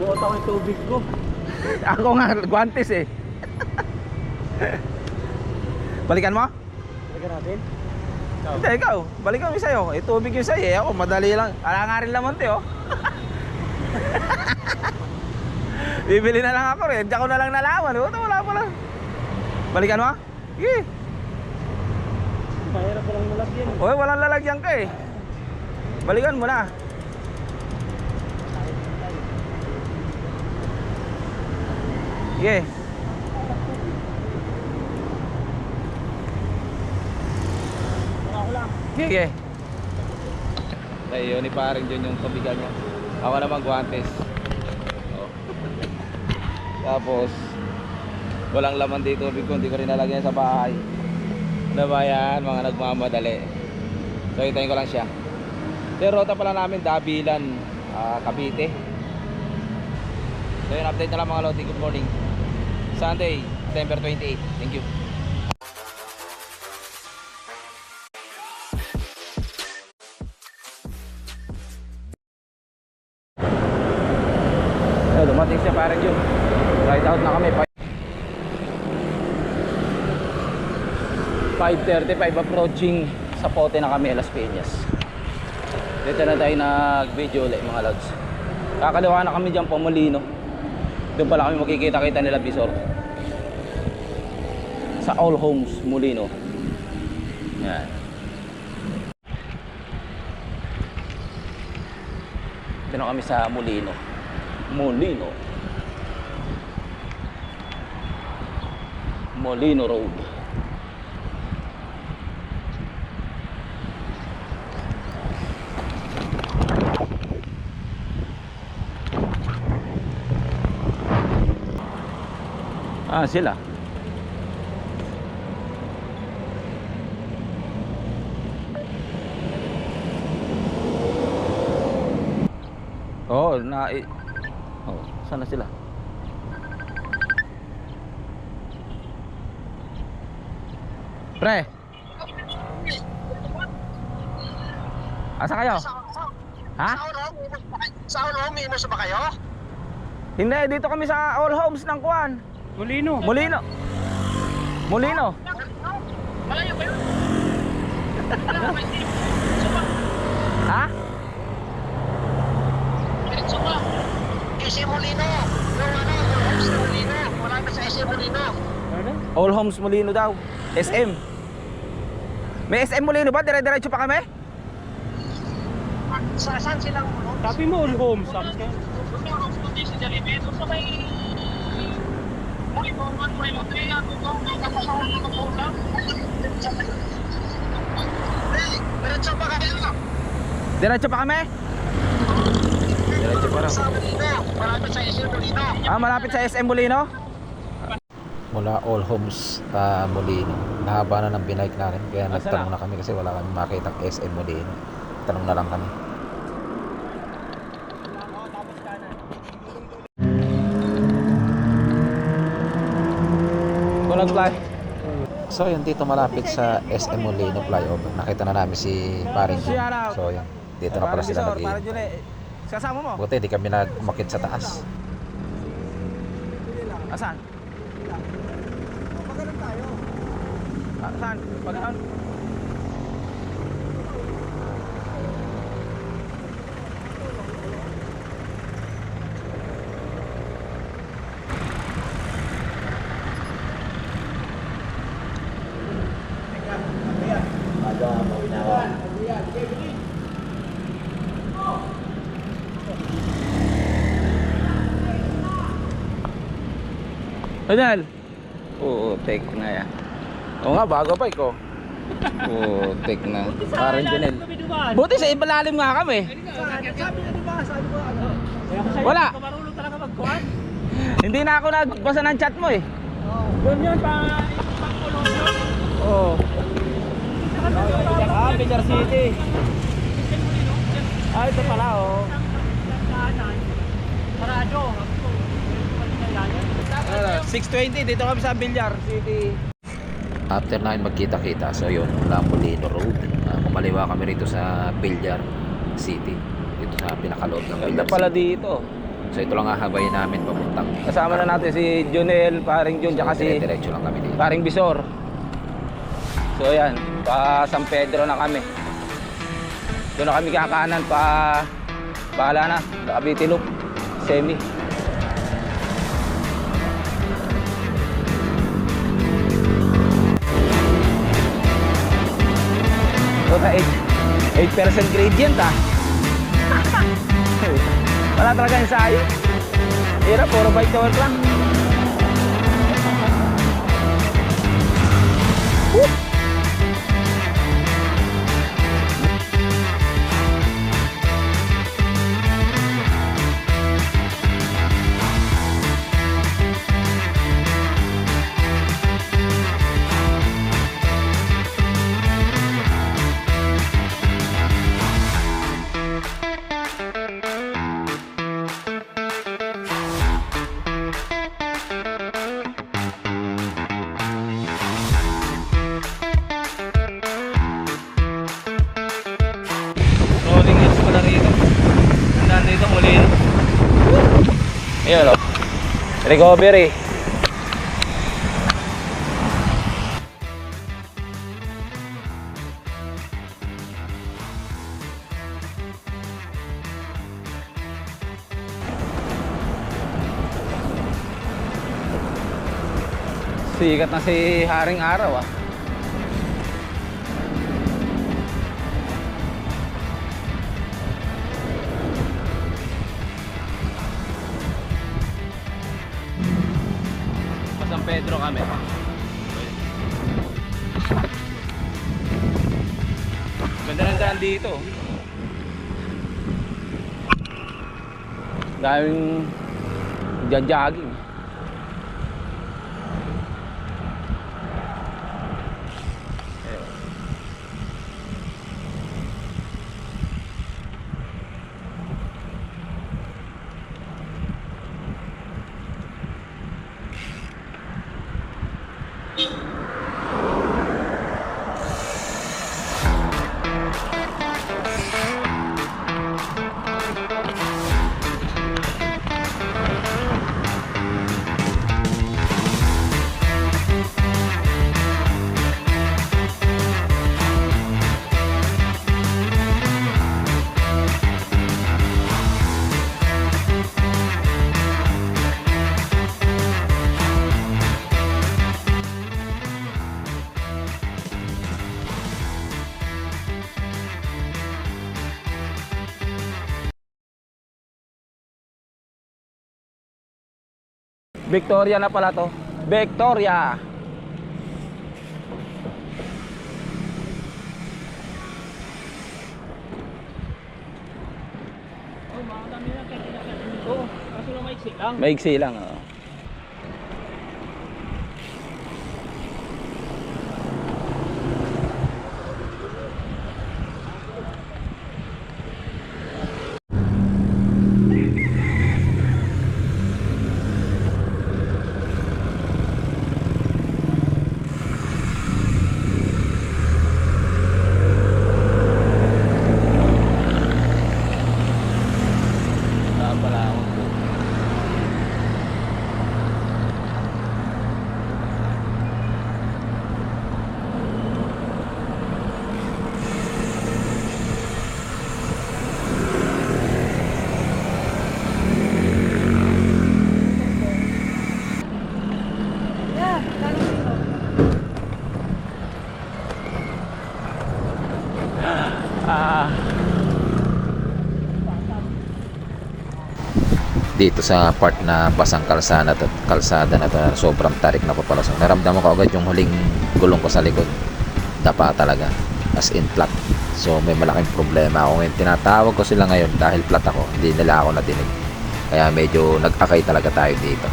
Buot ako yung tubig ko. Ako nga, guantes eh. Balikan mo? Balikan natin. Hindi, ikaw. Balikan mo yung sa'yo. Eh, tubig yung sa'yo eh. Ako, madali lang. Ala nga rin laman oh. Bibili na lang ako rin. Diyan ko na lang nalaman. Wala pa lang. Balikan mo? Sige. Mahirap walang lalagyan. Uy, walang lalagyan ka eh. Balikan mo na. Sige. Ako lang. Sige. Ayun, ni paring dyan yung pabigan niya. Ako naman guantes. Oh. Tapos walang laman dito, hindi ko rin nalagyan sa bahay. Ano ba yan, mga nagmamadali. So hintayin ko lang siya. Pero rota pala namin Dabilan, Cavite. So yun, update na lang mga lodi. Good morning. Sunday, September 28. Thank you. Ayun, dumating siya parang yun. Ride out na kami. 5:35 approaching sa Pote na kami, Las Piñas. Dito na tayo nag-video ulit mga lods. Kakaliwa na kami dyan po Molino. Doon pala kami makikita-kita nila Bisor. Sa All Homes Molino. Yan. Dito na kami sa Molino. Molino Road. Sila. Oh, sana sila? Pre. Asa kayo? Ha? Sa All Home, minus ba kayo? Hindi, dito kami sa All Homes ng Kuan. Molino. Molino. Malayo ba yun? Ha? Diretso ba? SM Molino. Yung ano, All Homes sa Molino. Malapit sa SM Molino. Ano? All Homes Molino daw. SM. May SM Molino ba? Dire-diretso pa kami? Saan silang All Homes? Sabi mo all home. Sabi ka. All Homes kundi si Jalibet. So may... May mga may loteria. Kung nakasasahan ng program. Diretso ba kayo? Diretso pa kami? Diretso pa raw. Sa Molino. Malapit sa SM Molino. Malapit sa SM Molino? Mula All Homes Molino. Nahaba na ng binike natin. Kaya nagtanong na kami kasi wala kami makita SM Molino. Tanong na lang kami. So yun, dito malapit sa SM Molino flyover. Nakita na namin si Paring Jun. So yun, dito na pala sila nag-iin. Kasama mo? Buti di kami nag-umakit sa taas. Asan? Pagano'n tayo. Saan? Pagano'n? Adal. Oo, take na yan. Oo nga, bago pa ko. Oo, take na. Parang Janel. Buti sa ibalalim nga kami. Sabi na diba? Sabi ko ano? Wala. Marunong talaga magkuhan. Hindi na ako nagbasa ng chat mo eh. Doon yun pa. Pang-ulong yun. Oo. Pijar City. Ito pala oh. Parado. 6:20 dito kami sa Villar City. After namin magkita-kita, so yun, Molino Road. Kumaliwa kami rito sa Villar City. Dito sa pinakaloob ng Villar Ganda pala City. dito. So ito lang hahabayin namin papuntang. Kasama na natin si Junel, paring Jun, tsaka si diretso lang kami dito. paring Bisor. So ayan, pa San Pedro na kami. Doon na kami kakanan pa bahala na, Cavite Loop, Semi. So na 8% gradient ah. Wala talaga ensayo. Hirap, puro bike to work lang. Woo! Rolling hills pala rito. Nandaan dito muli. Ayun o. Recovery. Sikat na si Haring Araw ah. San Pedro kami. Ganda ng daan dito. Daming jogging. Victoria na pala to. Victoria. Oh, makakami na kayo dito. Kaso lang maiksi lang. Maiksi lang, oh. Dito sa part na basang kalsada na to, sobrang tarik na papalasong. Naramdaman ko agad yung huling gulong ko sa likod. Dapa talaga. As in flat. So may malaking problema ako ngayon. Tinatawag ko sila ngayon dahil flat ako. Hindi nila ako nadinig. Kaya medyo nag-akay talaga tayo dito.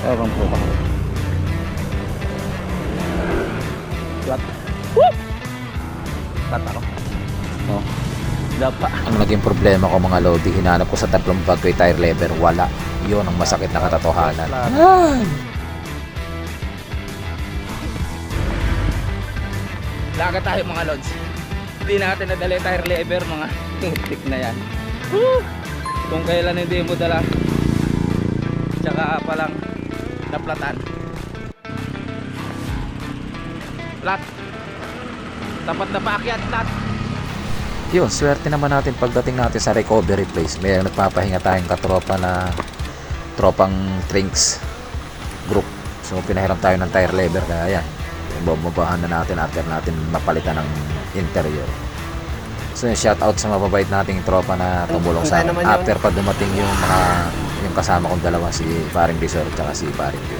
Ewan po ako. Flat. Woo! Flat ako. Oh. Dapa. Ang naging problema ko mga lodi, hinanap ko sa tatlong bagay tire lever, wala. Yun ang masakit na katotohanan. Laga tayo mga lods. Hindi natin nadala yung tire lever, mga tik na yan. Woo! Kung kailan hindi mo dala, tsaka palang naplatan. Flat. Tapat na paakyat, flat. Yun, swerte naman natin pagdating natin sa recovery place. May nagpapahinga tayong katropa na tropang Trinks group. So pinahiram tayo ng tire lever, kaya yan, bumabahan na natin after natin mapalitan ng interior. So shout out sa mababait nating tropa na tumulong sa amin after pa dumating yung kasama kong dalawa, si Paring Bisor at si Paring Q.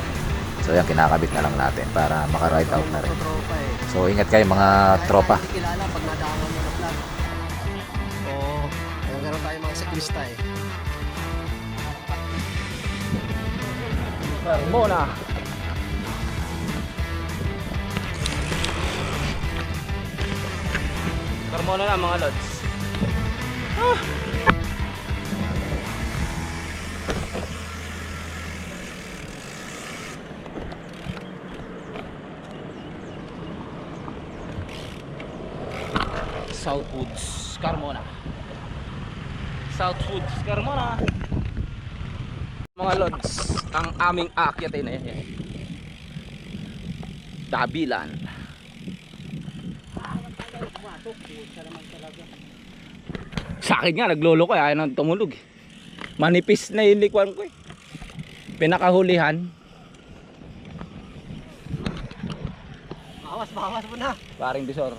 So yan, kinakabit na lang natin para maka-ride out na rin. So ingat kayo mga tropa. Hindi kilala pag nadaanan mo na plan. Oo, gano'n tayo mga siklista eh. Muna. Carmona na mga lods. Southwoods, Carmona. Southwoods, Carmona. Mga lods, ang aming aakyatin na yan. Dabilan. Sa akin nga, naglolo ko, ayaw nang tumulog. Manipis na yung likwan ko eh. Pinakahulihan. Bawas mo na. Paring Bisor.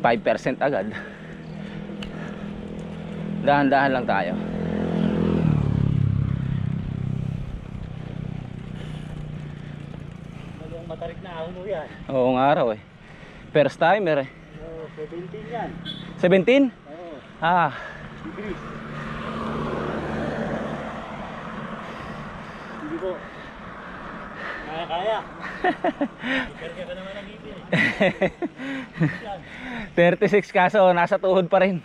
%5 agad. Dahan-dahan lang tayo. Matarik na ahon mo yan. Oo nga araw eh. First timer eh. Oo, 17 yan. 17? Oo, Ah, degrees. Hindi po. Kaya. Ikarga ka naman ang ngipin eh. 36 kaso nasa tuhod pa rin.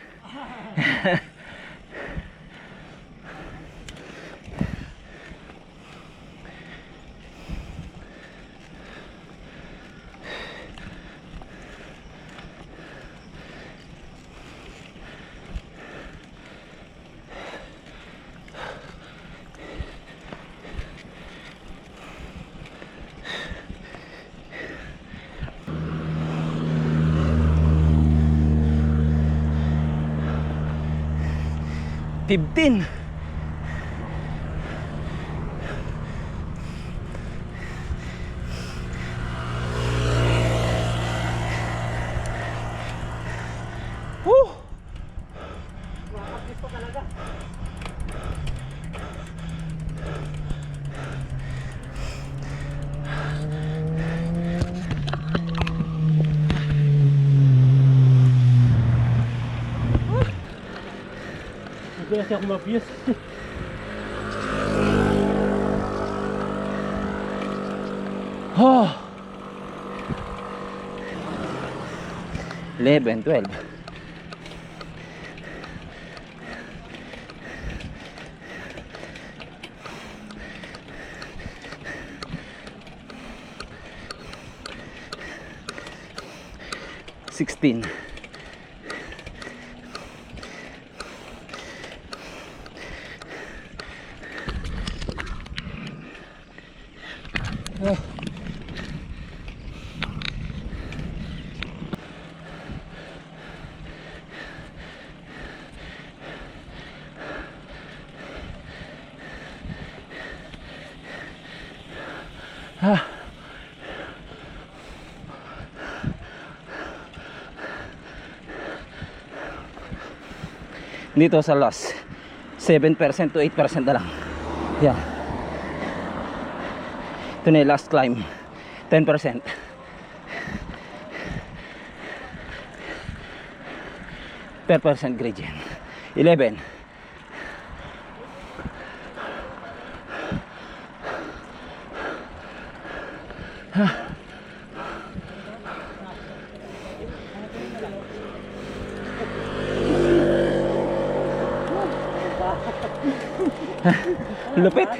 Tibtin. Woo! Hindi kasi ako mabiyos. Oh. 11, 12. Sixteen. Dito sa loss 7% to 8% na lang. Yeah. Ito na yung last climb. 10%. 10% gradient. 11. Lupit.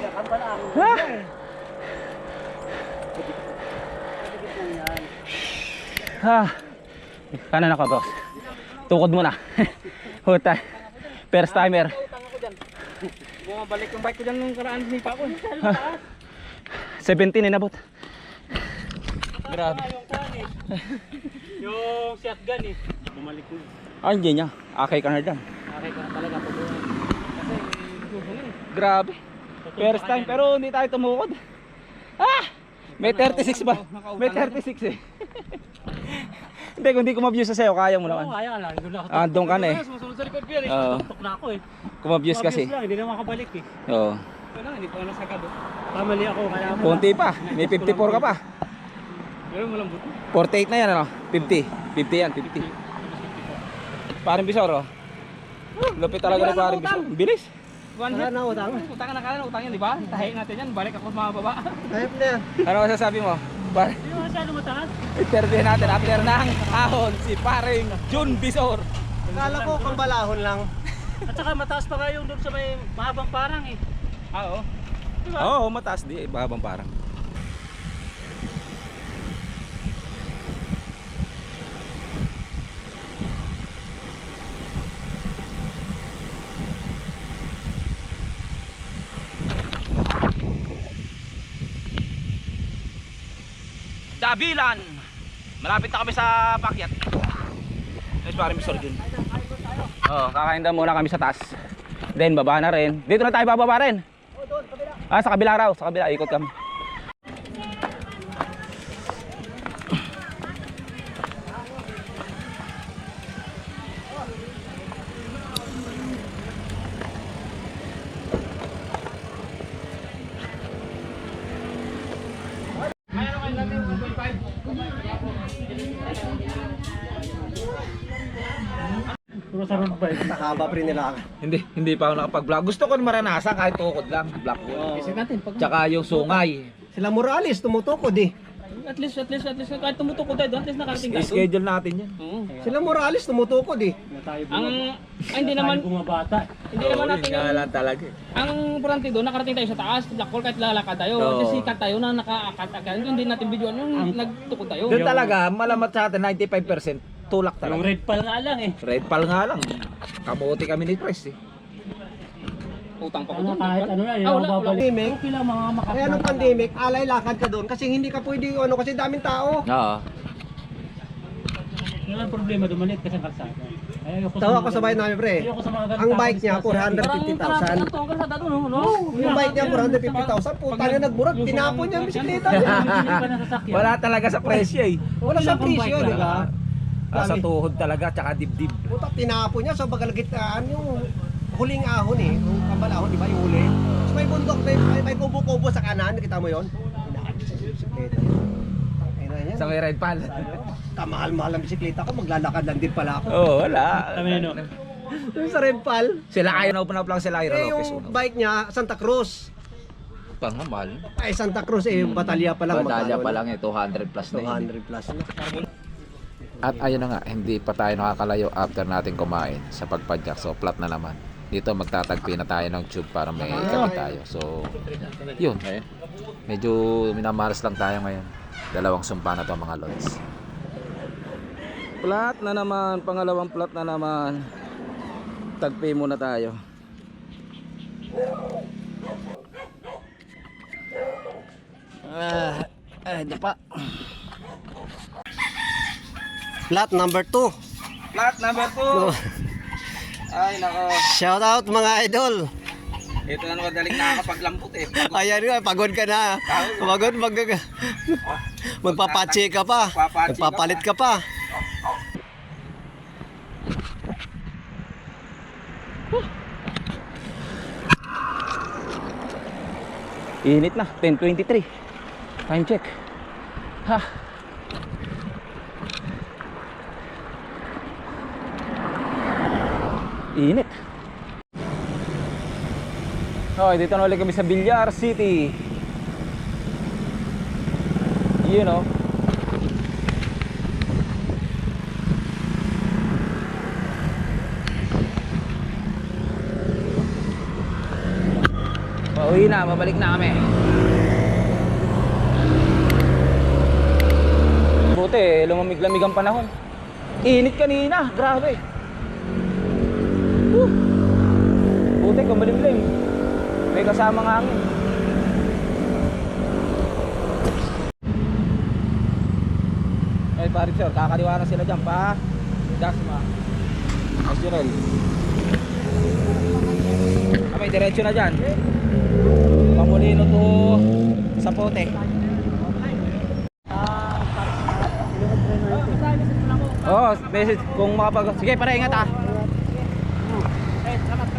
Kanan ako, boss. Tukod muna. Huta. First timer. Bumabalik yung bike ko dyan nung karaan ni Paco. 17 inabot. Grabe. Yung shotgun eh. Bumalik ko. Ah, hindi niya. Akay ka na dyan. Okay ka na talaga po. Kasi gugungin. Grabe. First time, pero hindi tayo tumukod. May 36 ba? May 36 eh. Hindi, kung hindi ko ma-views sa sayo, kaya mo naman. Oo, kaya lang. Doon ka na eh. Susunod sa likod ko yan eh. Oo. Tuktok na ako eh. Kung ma-views kasi. Lang, hindi na makabalik eh. Oo. Ito lang, hindi pa nasagad eh. Kamali ako, kaya mo. Konti pa. May 54 ka pa. Pero malambot. 48 na yan ano? 50. 50 yan, 50. Parang Bisor oh. Lupit talaga ni Parang Bisor. Bilis. Wala na utang. Utang na kanan, utang yan, di ba? Tahiin natin yan, balik ako mababa. Ayop na yan. Ano masasabi mo? Hindi mo masyado mataas. Interview natin after ng ahon si Parang Jun Bisor. Akala ko kambalahon lang. At saka mataas pa nga yung doon sa may mahabang parang eh. Oo. Diba? Oo, mataas di. Babang Parang. Dabilan. Malapit na kami sa pakyat. Yes, Parang Bisor dun. Oo, kakain daw muna kami sa taas. Then baba na rin. Dito na tayo bababa rin. Sa kabila raw, sa kabila ikot kami. Puro sa road bike. Nakaba pa rin nila. Hindi pa ako nakapag-vlog. Gusto ko maranasan kahit tukod lang, black wall. Kasi natin pag Tsaka yung sungay. sila Morales tumutukod eh. At least kahit tumutukod tayo doon, at least nakarating tayo. Schedule natin yan. Sila Morales tumutukod eh. Hindi naman bumabata. hindi naman natin yung lang talaga. ang importante doon, nakarating tayo sa taas, black hole kahit lalakad tayo. Oo. Kasi sikat tayo na nakaakat-akat. Hindi natin videoan yung nagtukod tayo. Doon talaga, malamat sa atin, 95% tulak Yung talaga. red pal nga lang eh. Red pal nga lang. Kamuti kami ni Pres eh. Utang pa ko doon. Kahit ano na, wala. Pandemic, kaya nung pandemic, alay lakad ka doon kasi hindi ka pwede ano kasi daming tao. Oo. Yun ang problema, dumalit kasi ang kalsada. Tawa ko sa bahay namin pre. Ang bike niya 450,000. Yung bike niya 450,000. Puta niya nagburag, tinapon niya ang bisikleta niya. Wala talaga sa presyo eh. Wala sa presyo, di ba? Sa tuhod talaga, tsaka dibdib. Puta tinapon niya sa bagalgitaan yung huling ahon eh. Yung kambalahon, di ba yung huli? So may bundok, may kubo-kubo sa kanan, nakita mo yon? Nakakit sa bisikleta. Ayun na yan. Sa may red pal. Kamahal-mahal ang bisikleta ko, maglalakad lang din pala ako. Oo, wala. Yung sa Redpal, Sila kaya na open up lang sila Ira Lopez. yung bike niya, Santa Cruz. Pangamal. Ay, Santa Cruz eh, yung batalya pa lang. Badalya magkano pa na? lang eh, 200 plus na yun. 200 plus na. At ayun na nga, hindi pa tayo nakakalayo after natin kumain sa pagpadyak. So flat na naman. Dito magtatagpi na tayo ng tube para may kapit tayo. So yun. Medyo minamaras lang tayo ngayon. Dalawang sumpa na to mga lods. Plat na naman, pangalawang plat na naman. Tagpi muna tayo. Dapa. Plat number 2. Plat number 2. Ay nako. Shout out mga idol. Ito na naman daling nakakapaglambot eh. Ayan nga, pagod ka na. Pagod, magpapache ka pa. Magpapalit ka pa. Init na, 10:23. Time check. Ha. Init. Okay, dito na ulit kami sa Villar City. You know. Pauwi na, babalik na kami. Buti, Kasi lumamig-lamig ang panahon. Init kanina, grabe. Putik, kumalimlim. May kasamang hangin. Ay, pare sir, kakaliwa na sila dyan pa. Dasma. National. May diretso na dyan. Pamulino to Sapote. Oh, message kung makapag... Sige, para ingat ah.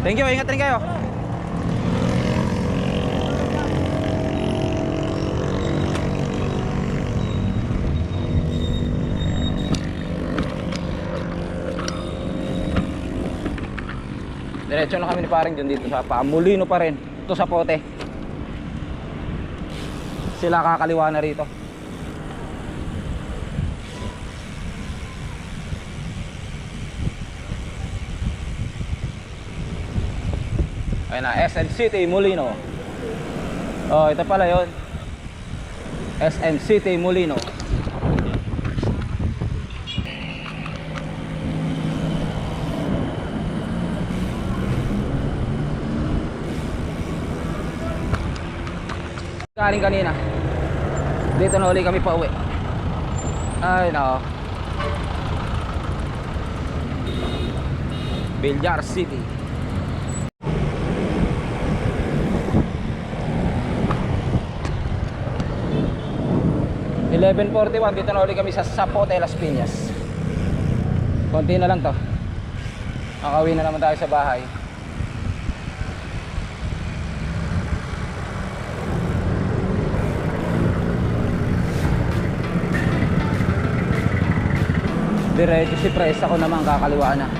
Thank you, ingat rin kayo. Diretso na kami ni paring dyan dito sa Pamulino pa rin. Ito sa Pote. Sila kakaliwa na rito. Ayun na, SM City Molino. Oh, ito pala yon. SM City Molino. Galing kanina. Dito na uli kami pa uwi. Ay nako. Bilyar City. (11:41) dito na uli kami sa Sapote, Las Piñas. Konti na lang to. Makauwi na naman tayo sa bahay. Diretso si Pres, ako naman kakaliwa na.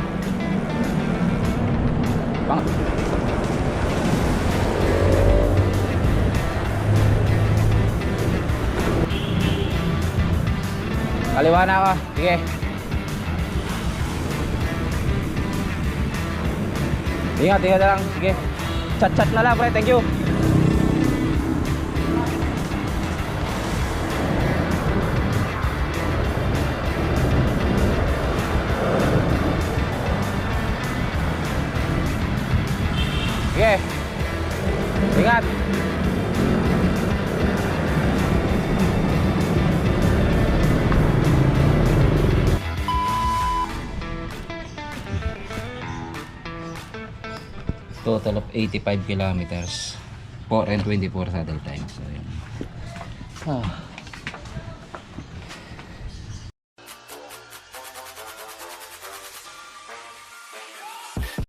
Kaliwa na ako, sige. Ingat na lang, sige. Chat na lang pre, thank you. Sige. Ingat. Total of 85 kilometers. 4 and 24 saddle time. So, yun.